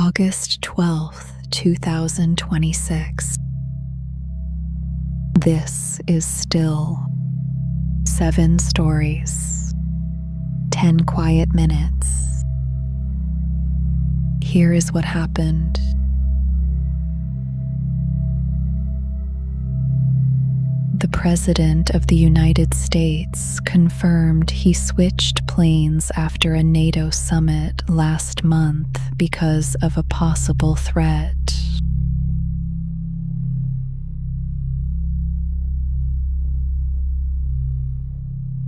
August 12th, 2026. This is still 7 stories, 10 quiet minutes. Here is what happened. The President of the United States confirmed he switched planes after a NATO summit last month because of a possible threat.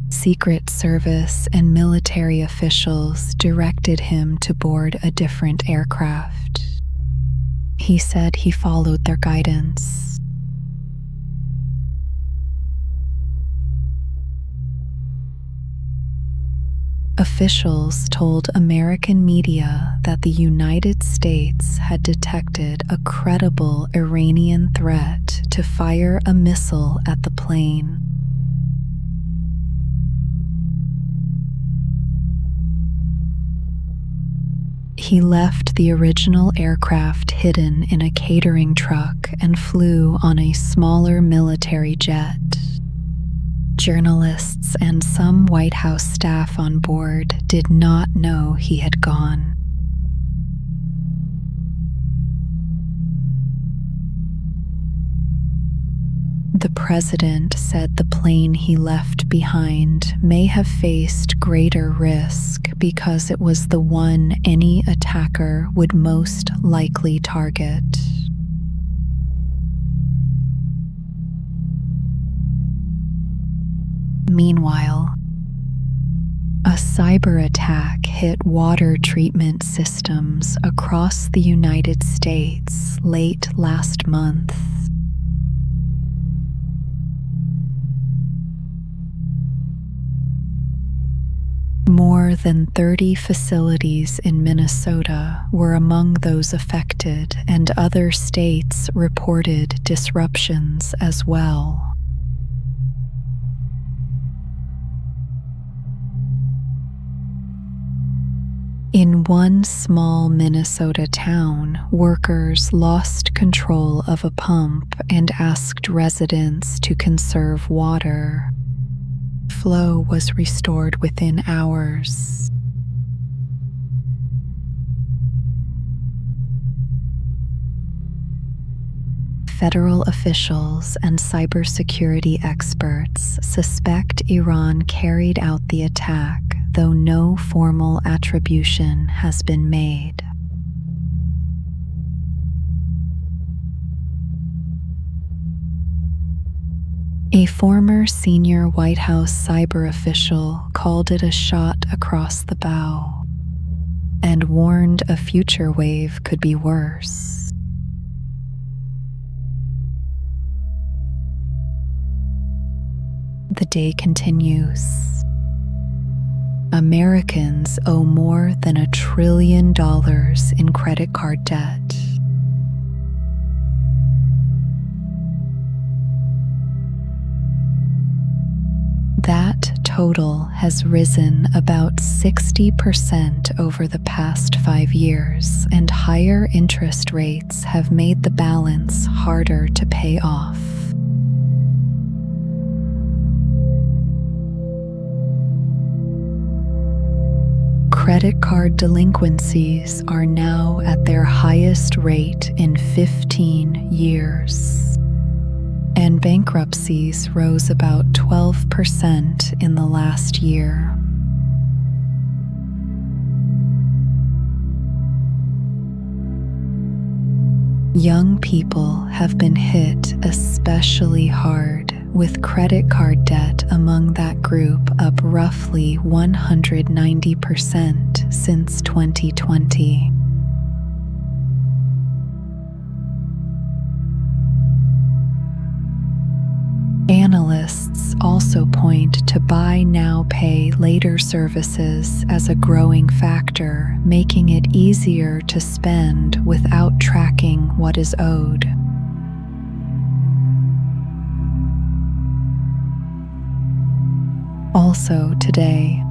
Secret Service and military officials directed him to board a different aircraft. He said he followed their guidance. Officials told American media that the United States had detected a credible Iranian threat to fire a missile at the plane. He left the original aircraft hidden in a catering truck and flew on a smaller military jet. Journalists and some White House staff on board did not know he had gone. The president said the plane he left behind may have faced greater risk because it was the one any attacker would most likely target. Meanwhile, a cyberattack hit water treatment systems across the United States late last month. More than 30 facilities in Minnesota were among those affected, and other states reported disruptions as well. In one small Minnesota town, workers lost control of a pump and asked residents to conserve water. Flow was restored within hours. Federal officials and cybersecurity experts suspect Iran carried out the attack, though no formal attribution has been made. A former senior White House cyber official called it a shot across the bow and warned a future wave could be worse. The day continues. Americans owe more than $1 trillion in credit card debt. That total has risen about 60% over the past 5 years, and higher interest rates have made the balance harder to pay off. Credit card delinquencies are now at their highest rate in 15 years, and bankruptcies rose about 12% in the last year. Young people have been hit especially hard, with credit card debt among that group up roughly 190% since 2020. Analysts also point to buy now, pay later services as a growing factor, making it easier to spend without tracking what is owed. Also today,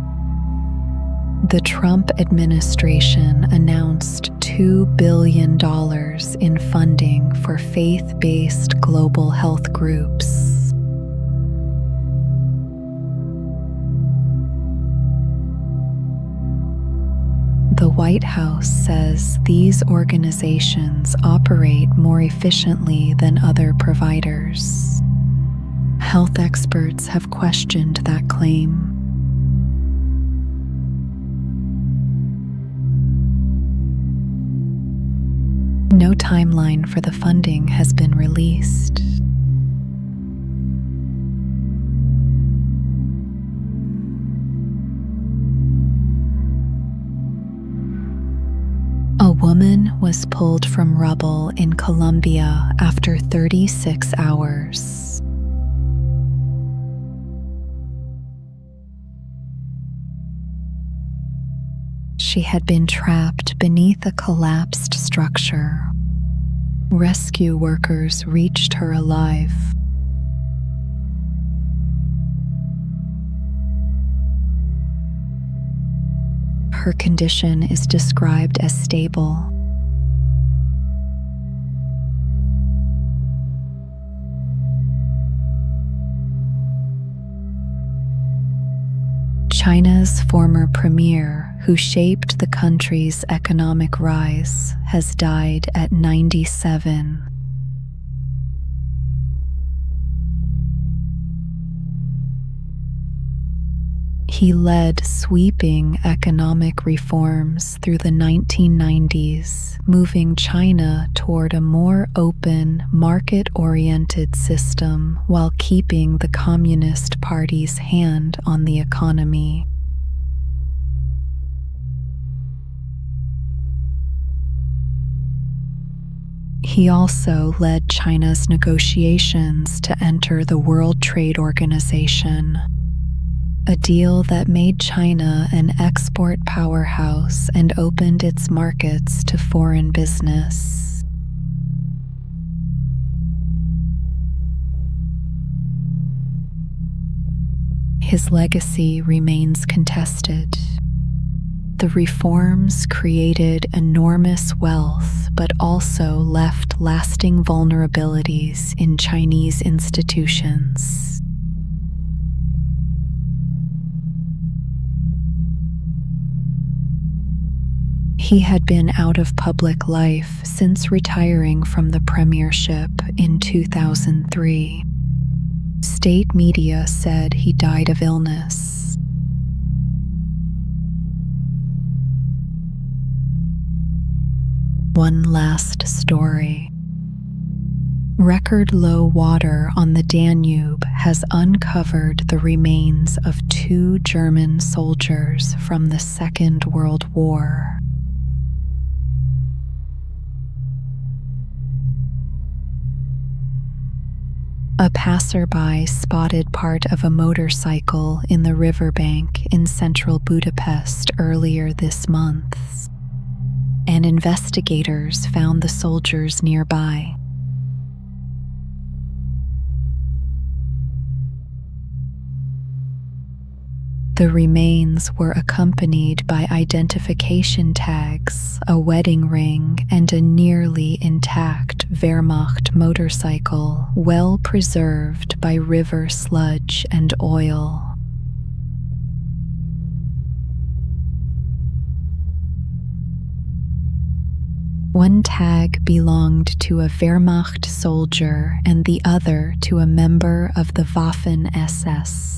the Trump administration announced $2 billion in funding for faith-based global health groups. The White House says these organizations operate more efficiently than other providers. Health experts have questioned that claim. No timeline for the funding has been released. A woman was pulled from rubble in Colombia after 36 hours. She had been trapped beneath a collapsed structure. Rescue workers reached her alive. Her condition is described as stable. China's former premier, who shaped the country's economic rise, has died at 97. He led sweeping economic reforms through the 1990s, moving China toward a more open, market-oriented system while keeping the Communist Party's hand on the economy. He also led China's negotiations to enter the World Trade Organization, a deal that made China an export powerhouse and opened its markets to foreign business. His legacy remains contested. The reforms created enormous wealth, but also left lasting vulnerabilities in Chinese institutions. He had been out of public life since retiring from the premiership in 2003. State media said he died of illness. One last story. Record low water on the Danube has uncovered the remains of 2 German soldiers from the Second World War. A passerby spotted part of a motorcycle in the riverbank in central Budapest earlier this month, and investigators found the soldiers nearby. The remains were accompanied by identification tags, a wedding ring, and a nearly intact Wehrmacht motorcycle, well preserved by river sludge and oil. One tag belonged to a Wehrmacht soldier and the other to a member of the Waffen-SS.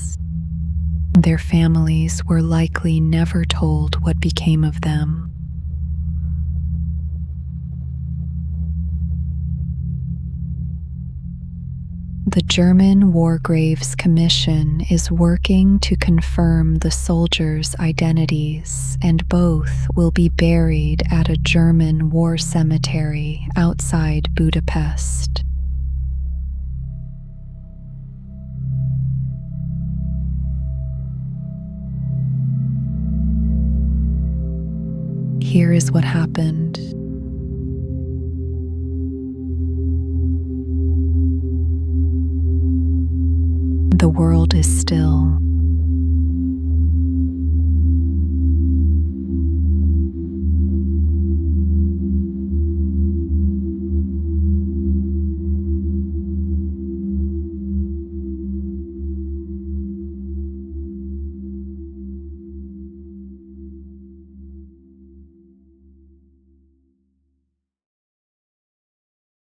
Their families were likely never told what became of them. The German War Graves Commission is working to confirm the soldiers' identities, and both will be buried at a German war cemetery outside Budapest. Here is what happened. The world is still.